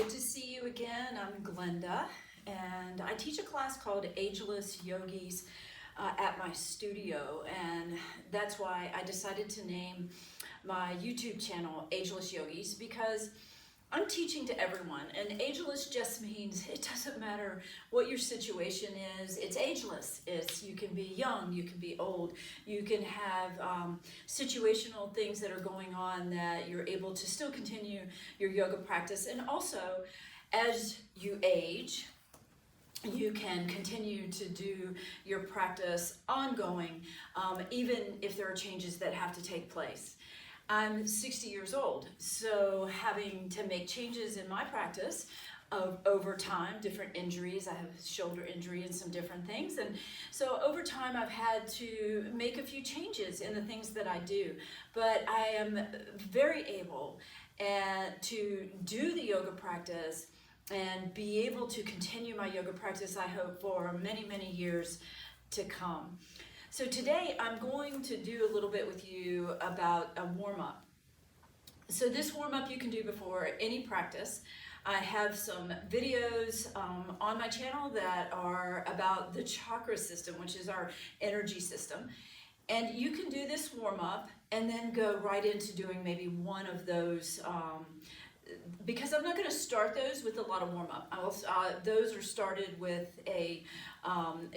Good to see you again. I'm Glenda, and I teach a class called Ageless Yogis at my studio, and that's why I decided to name my YouTube channel Ageless Yogis, because I'm teaching to everyone, and ageless just means it doesn't matter what your situation is. It's ageless. You can be young, you can be old, you can have situational things that are going on that you're able to still continue your yoga practice. And also, as you age, you can continue to do your practice ongoing, even if there are changes that have to take place. I'm 60 years old, so having to make changes in my practice over time, different injuries. I have a shoulder injury and some different things, and so over time I've had to make a few changes in the things that I do, but I am very able to do the yoga practice and be able to continue my yoga practice, I hope, for many, many years to come. So today I'm going to do a little bit with you about a warm-up. So this warm-up you can do before any practice. I have some videos on my channel that are about the chakra system, which is our energy system. And you can do this warm-up and then go right into doing maybe one of those, because I'm not going to start those with a lot of warm-up. Those are started with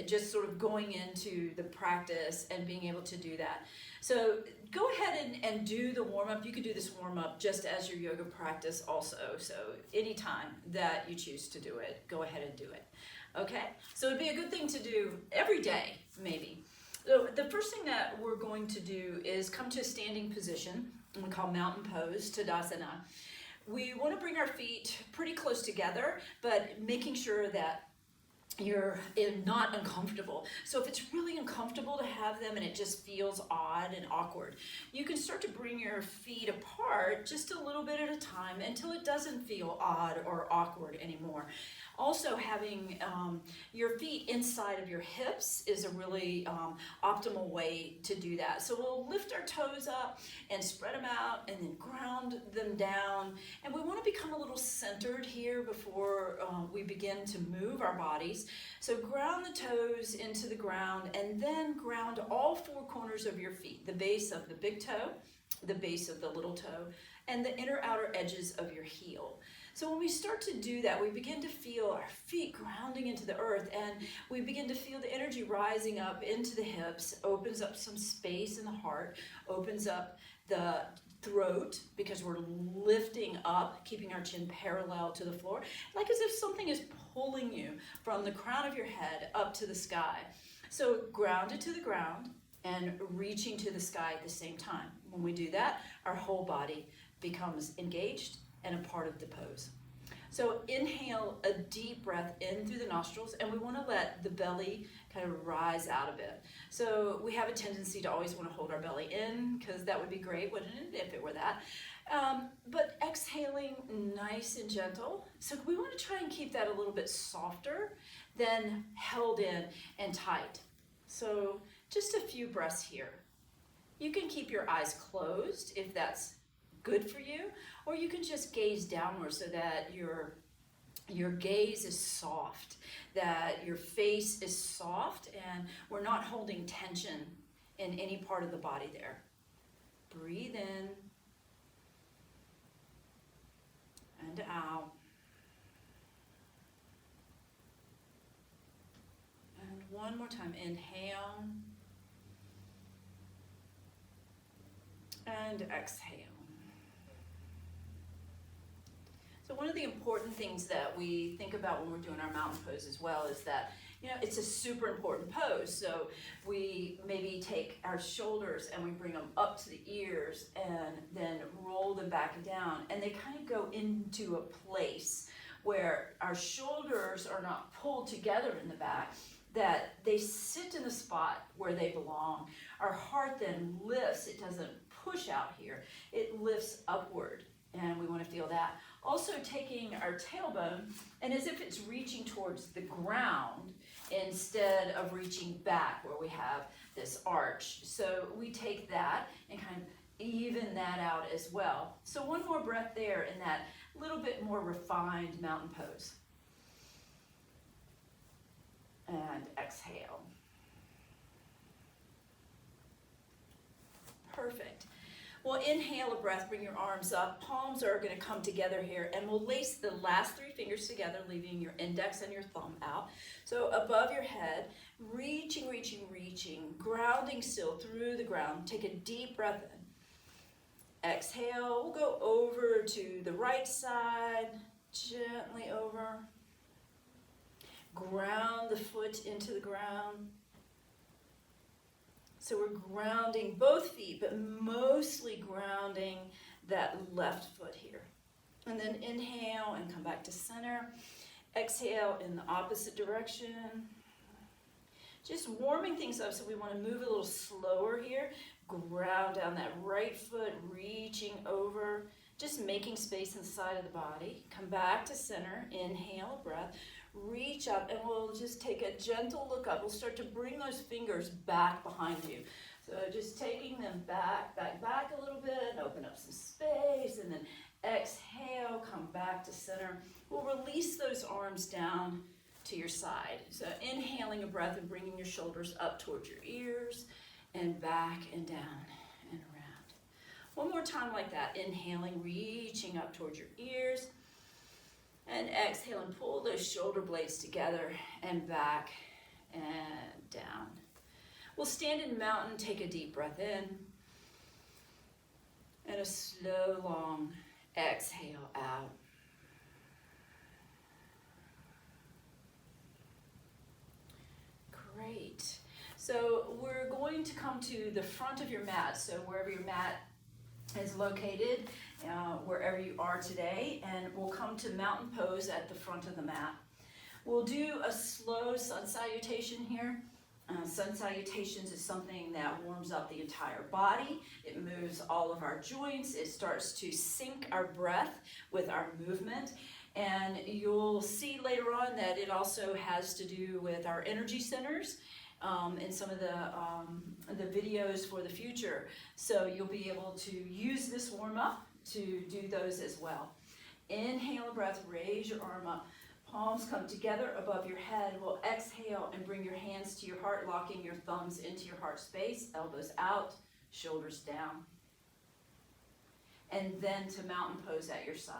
just sort of going into the practice and being able to do that. So go ahead and do the warm-up. You can do this warm-up just as your yoga practice also. So anytime that you choose to do it, go ahead and do it. Okay? So it'd be a good thing to do every day, maybe. So the first thing that we're going to do is come to a standing position, we call mountain pose, Tadasana. We want to bring our feet pretty close together, but making sure that you're not uncomfortable. So if it's really uncomfortable to have them and it just feels odd and awkward, you can start to bring your feet apart just a little bit at a time until it doesn't feel odd or awkward anymore. Also, having your feet inside of your hips is a really optimal way to do that. So we'll lift our toes up and spread them out and then ground them down. And we want to become a little centered here before we begin to move our bodies. So ground the toes into the ground and then ground all four corners of your feet, the base of the big toe, the base of the little toe, and the inner outer edges of your heel. So when we start to do that, we begin to feel our feet grounding into the earth, and we begin to feel the energy rising up into the hips, opens up some space in the heart, opens up the throat because we're lifting up, keeping our chin parallel to the floor, like as if something is pulling you from the crown of your head up to the sky. So grounded to the ground and reaching to the sky at the same time. When we do that, our whole body becomes engaged and a part of the pose. So inhale a deep breath in through the nostrils, and we want to let the belly kind of rise out a bit. So we have a tendency to always want to hold our belly in, because that would be great, wouldn't it, if it were that? But exhaling nice and gentle. So we want to try and keep that a little bit softer than held in and tight. So just a few breaths here. You can keep your eyes closed if that's good for you, or you can just gaze downward so that your gaze is soft, that your face is soft, and we're not holding tension in any part of the body there. Breathe in and out. And one more time, inhale and exhale. So one of the important things that we think about when we're doing our mountain pose as well is that, it's a super important pose. So we maybe take our shoulders and we bring them up to the ears and then roll them back and down. And they kind of go into a place where our shoulders are not pulled together in the back, that they sit in the spot where they belong. Our heart then lifts. It doesn't push out here. It lifts upward, and we want to feel that. Also taking our tailbone, and as if it's reaching towards the ground instead of reaching back where we have this arch. So we take that and kind of even that out as well. So one more breath there in that little bit more refined mountain pose. And exhale. Perfect. Well, inhale a breath, bring your arms up. Palms are going to come together here, and we'll lace the last 3 fingers together, leaving your index and your thumb out. So above your head, reaching, reaching, reaching, grounding still through the ground. Take a deep breath in. Exhale, we'll go over to the right side, gently over. Ground the foot into the ground. So we're grounding both feet, but mostly grounding that left foot here. And then inhale and come back to center. Exhale in the opposite direction. Just warming things up, so we want to move a little slower here. Ground down that right foot, reaching over, just making space inside of the body. Come back to center, inhale, breath. Reach up, and we'll just take a gentle look up. We'll start to bring those fingers back behind you. So just taking them back a little bit, and open up some space, and then exhale, come back to center. We'll release those arms down to your side. So inhaling a breath and bringing your shoulders up towards your ears, and back and down and around. One more time like that. Inhaling, reaching up towards your ears. And exhale and pull those shoulder blades together and back and down. We'll stand in mountain, take a deep breath in. And a slow, long exhale out. Great. So we're going to come to the front of your mat. So wherever your mat is located, wherever you are today, and we'll come to mountain pose at the front of the mat. We'll do a slow sun salutation here. Sun salutations is something that warms up the entire body. It moves all of our joints. It starts to sync our breath with our movement. And you'll see later on that it also has to do with our energy centers in some of the videos for the future. So you'll be able to use this warm up to do those as well. Inhale a breath, raise your arm up. Palms come together above your head. We'll exhale and bring your hands to your heart, locking your thumbs into your heart space, elbows out, shoulders down. And then to mountain pose at your side.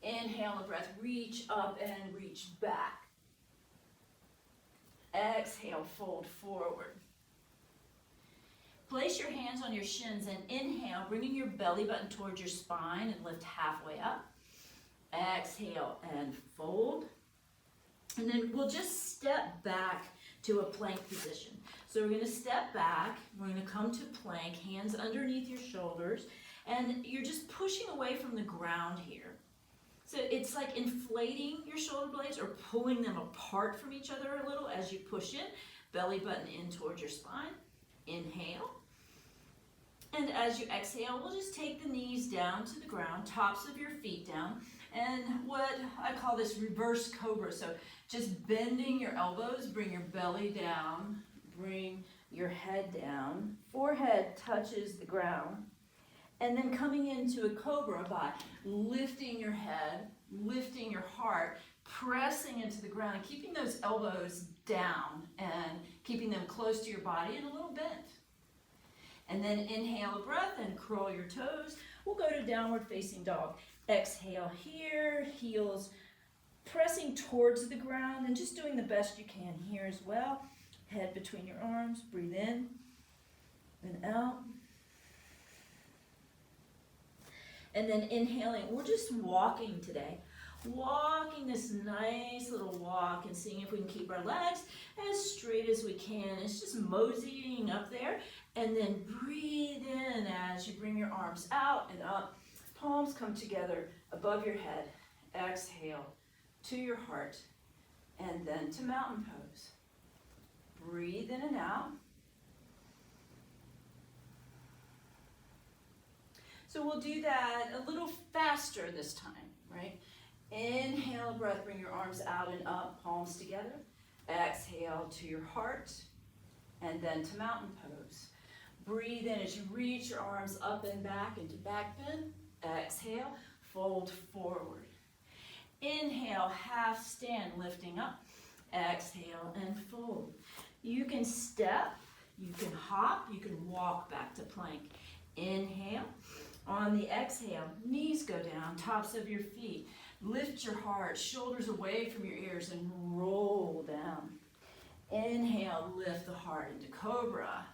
Inhale a breath, reach up and reach back. Exhale, fold forward. Place your hands on your shins and inhale, bringing your belly button towards your spine and lift halfway up. Exhale and fold. And then we'll just step back to a plank position. So we're going to step back, we're going to come to plank, hands underneath your shoulders, and you're just pushing away from the ground here. So it's like inflating your shoulder blades or pulling them apart from each other a little as you push in, belly button in towards your spine. Inhale. And as you exhale, we'll just take the knees down to the ground, tops of your feet down, and what I call this reverse cobra. So just bending your elbows, bring your belly down, bring your head down, forehead touches the ground, and then coming into a cobra by lifting your head, lifting your heart, pressing into the ground, and keeping those elbows down and keeping them close to your body and a little bent. And then inhale a breath and curl your toes. We'll go to downward facing dog. Exhale here, heels pressing towards the ground and just doing the best you can here as well. Head between your arms, breathe in and out. And then inhaling, we're just walking today. Walking this nice little walk and seeing if we can keep our legs as straight as we can. It's just moseying up there. And then breathe in as you bring your arms out and up. Palms come together above your head. Exhale to your heart and then to mountain pose. Breathe in and out. So we'll do that a little faster this time, right? Inhale a breath, bring your arms out and up, palms together. Exhale to your heart and then to mountain pose. Breathe in as you reach your arms up and back into back bend. Exhale, fold forward. Inhale, half stand, lifting up. Exhale and fold. You can step, you can hop, you can walk back to plank. Inhale. On the exhale, knees go down, tops of your feet. Lift your heart, shoulders away from your ears, and roll down. Inhale, lift the heart into cobra.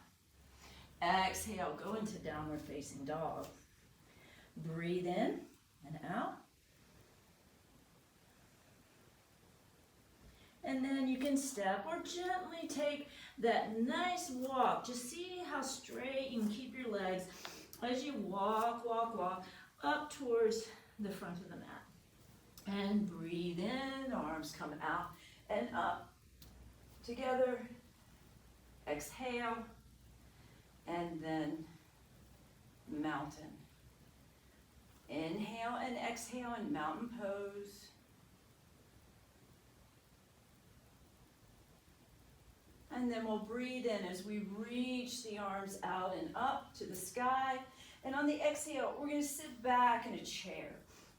Exhale, go into downward facing dog. Breathe in and out. And then you can step or gently take that nice walk. Just see how straight you can keep your legs as you walk up towards the front of the mat. And breathe in, arms come out and up. Together, exhale, and then mountain. Inhale and exhale in mountain pose. And then we'll breathe in as we reach the arms out and up to the sky. And on the exhale, we're going to sit back in a chair.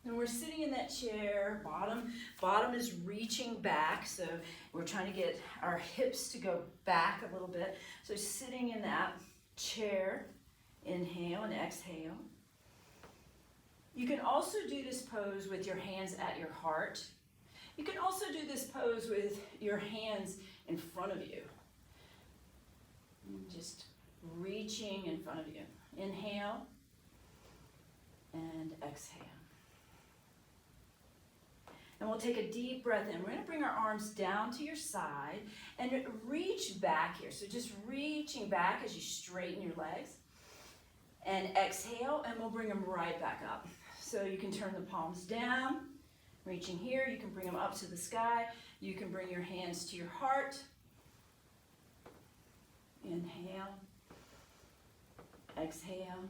And we're sitting in that chair, bottom is reaching back, so we're trying to get our hips to go back a little bit. So sitting in that chair, inhale and exhale. You can also do this pose with your hands at your heart. You can also do this pose with your hands in front of you. Just reaching in front of you. Inhale and exhale. And we'll take a deep breath in. We're going to bring our arms down to your side and reach back here. So just reaching back as you straighten your legs. And exhale, and we'll bring them right back up. So you can turn the palms down, reaching here. You can bring them up to the sky. You can bring your hands to your heart. Inhale. Exhale.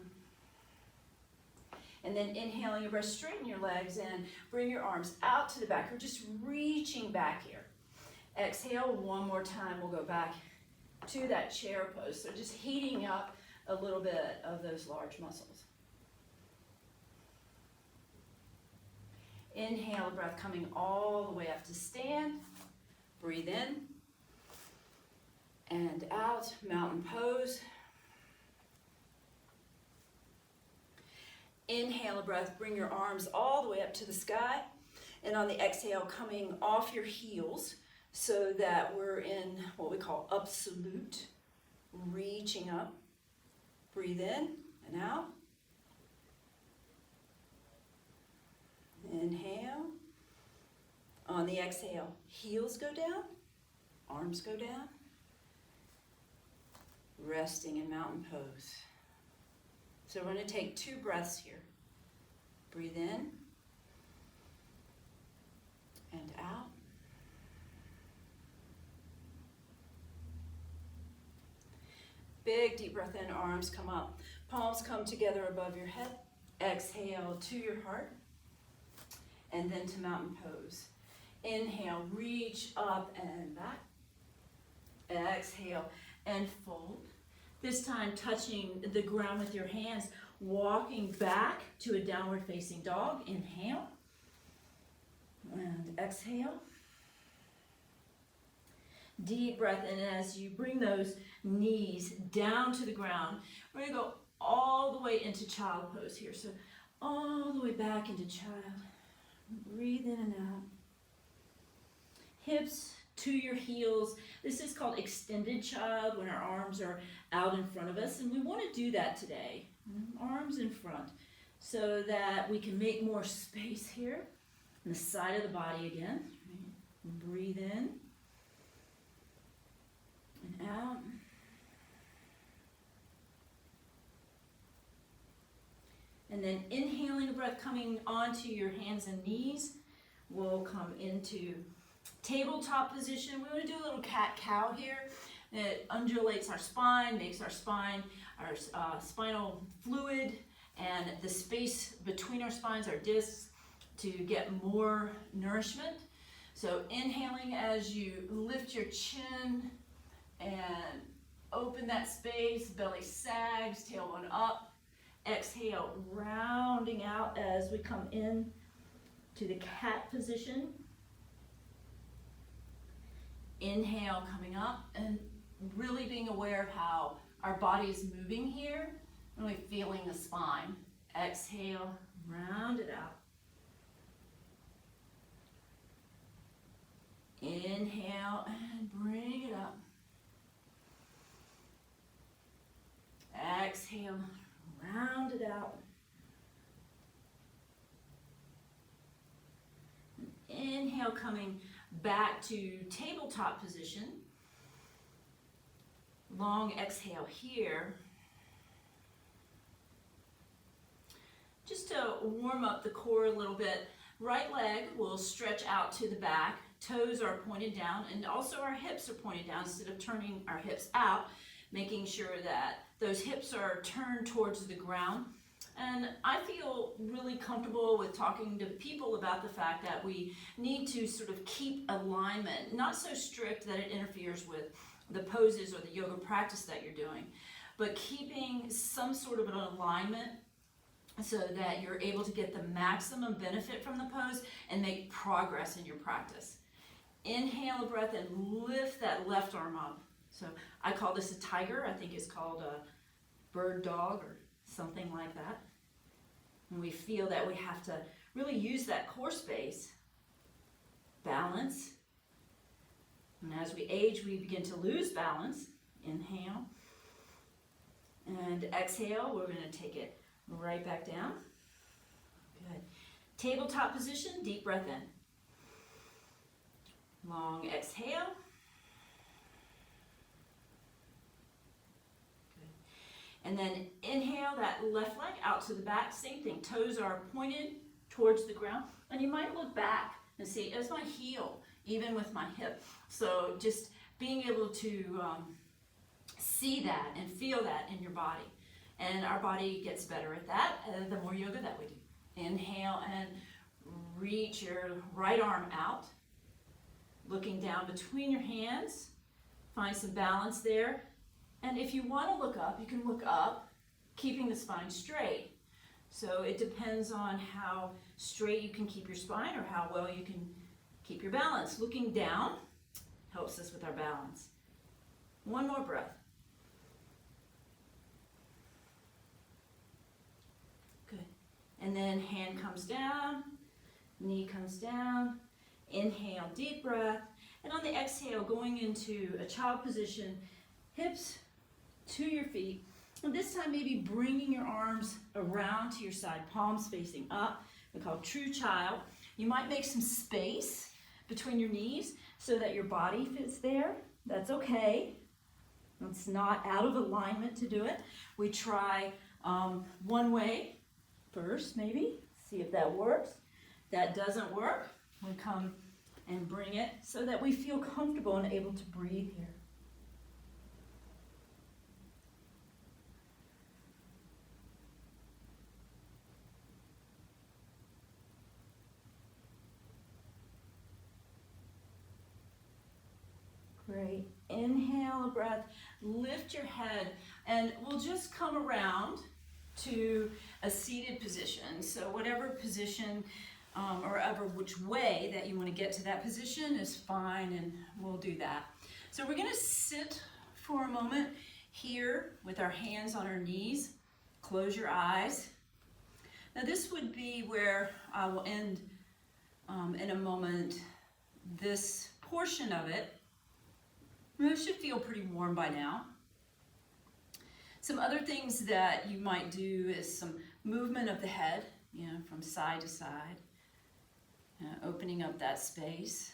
And then inhaling your breath, straighten your legs and bring your arms out to the back. We're just reaching back here. Exhale, one more time. We'll go back to that chair pose. So just heating up a little bit of those large muscles. Inhale, breath coming all the way up to stand. Breathe in and out, mountain pose. Inhale a breath, bring your arms all the way up to the sky. And on the exhale, coming off your heels so that we're in what we call absolute, reaching up. Breathe in and out. Inhale. On the exhale, heels go down, arms go down. Resting in mountain pose. So we're going to take 2 breaths here. Breathe in and out. Big deep breath in, arms come up. Palms come together above your head. Exhale to your heart. And then to mountain pose. Inhale, reach up and back. Exhale and fold. This time touching the ground with your hands, walking back to a downward facing dog. Inhale and exhale. Deep breath in as you bring those knees down to the ground. We're going to go all the way into child pose here. So all the way back into child. Breathe in and out. Hips to your heels. This is called extended child when our arms are out in front of us, and we want to do that today. Arms in front so that we can make more space here on the side of the body again. Breathe in and out. And then inhaling a breath coming onto your hands and knees. We'll come into tabletop position. We want to do a little cat-cow here. It undulates our spine, makes our spine, our spinal fluid, and the space between our spines, our discs, to get more nourishment. So inhaling as you lift your chin and open that space, belly sags, tailbone up. Exhale, rounding out as we come in to the cat position. Inhale, coming up, and really being aware of how our body is moving here, really feeling the spine. Exhale, round it out. Inhale and bring it up. Exhale, round it out. Inhale, coming back to tabletop position. Long exhale here. Just to warm up the core a little bit, right leg will stretch out to the back. Toes are pointed down, and also our hips are pointed down instead of turning our hips out, making sure that those hips are turned towards the ground. And I feel really comfortable with talking to people about the fact that we need to sort of keep alignment, not so strict that it interferes with the poses or the yoga practice that you're doing, but keeping some sort of an alignment so that you're able to get the maximum benefit from the pose and make progress in your practice. Inhale a breath and lift that left arm up. So I call this a tiger. I think it's called a bird dog or something like that. And we feel that we have to really use that core space. Balance. And as we age, we begin to lose balance. Inhale. And exhale, we're going to take it right back down. Good. Tabletop position, deep breath in. Long exhale. And then inhale that left leg out to the back. Same thing, toes are pointed towards the ground. And you might look back and see, is my heel even with my hip? So just being able to see that and feel that in your body. And our body gets better at that the more yoga that we do. Inhale and reach your right arm out. Looking down between your hands. Find some balance there. And if you want to look up, you can look up, keeping the spine straight. So it depends on how straight you can keep your spine or how well you can keep your balance. Looking down helps us with our balance. One more breath. Good. And then hand comes down, knee comes down. Inhale, deep breath. And on the exhale, going into a child position, hips to your feet. And this time maybe bringing your arms around to your side, palms facing up. We call true child. You might make some space between your knees so that your body fits there. That's okay. It's not out of alignment to do it. We try one way first, maybe. See if that works. That doesn't work. We come and bring it so that we feel comfortable and able to breathe here. Great. Inhale a breath, lift your head, and we'll just come around to a seated position. So whatever position or which way that you want to get to that position is fine, and we'll do that. So we're going to sit for a moment here with our hands on our knees. Close your eyes. Now this would be where I will end in a moment this portion of it. It should feel pretty warm by now. Some other things that you might do is some movement of the head, from side to side, opening up that space.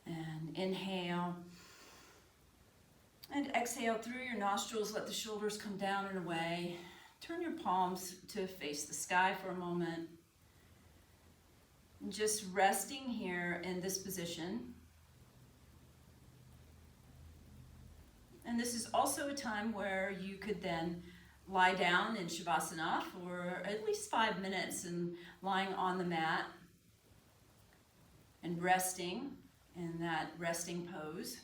And inhale. And exhale through your nostrils, let the shoulders come down and away. Turn your palms to face the sky for a moment. Just resting here in this position. And this is also a time where you could then lie down in Shavasana for at least 5 minutes and lying on the mat and resting in that resting pose.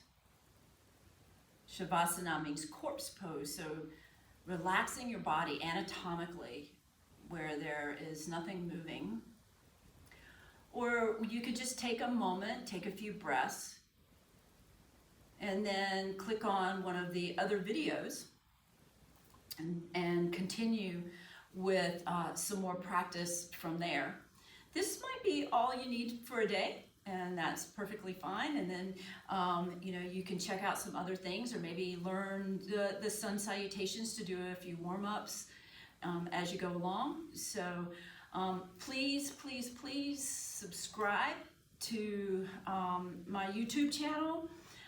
Shavasana means corpse pose, so relaxing your body anatomically where there is nothing moving. Or you could just take a moment, take a few breaths, and then click on one of the other videos and continue with some more practice from there. This might be all you need for a day, and that's perfectly fine. And then you can check out some other things, or maybe learn the sun salutations to do a few warm-ups as you go along. So please subscribe to my YouTube channel,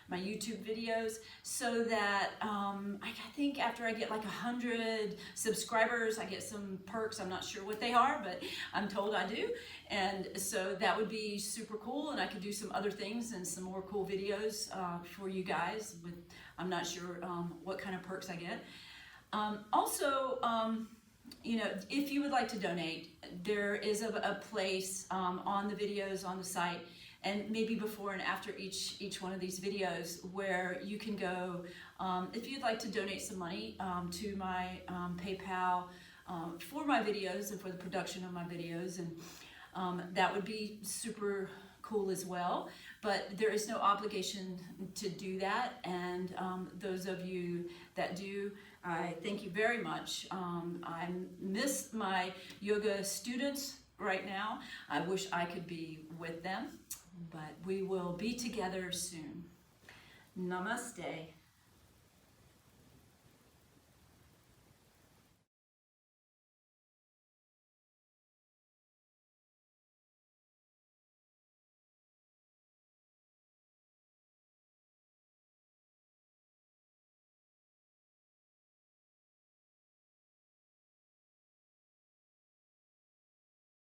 my YouTube videos, so that I think after I get like 100 subscribers, I get some perks. I'm not sure what they are, but I'm told I do. And so that would be super cool, and I could do some other things and some more cool videos for you guys. I'm not sure what kind of perks I get. If you would like to donate, there is a place on the videos on the site, and maybe before and after each one of these videos, where you can go if you'd like to donate some money to my PayPal for my videos and for the production of my videos, and that would be super cool as well. But there is no obligation to do that, and those of you that do, I thank you very much. I miss my yoga students right now. I wish I could be with them, but we will be together soon. Namaste.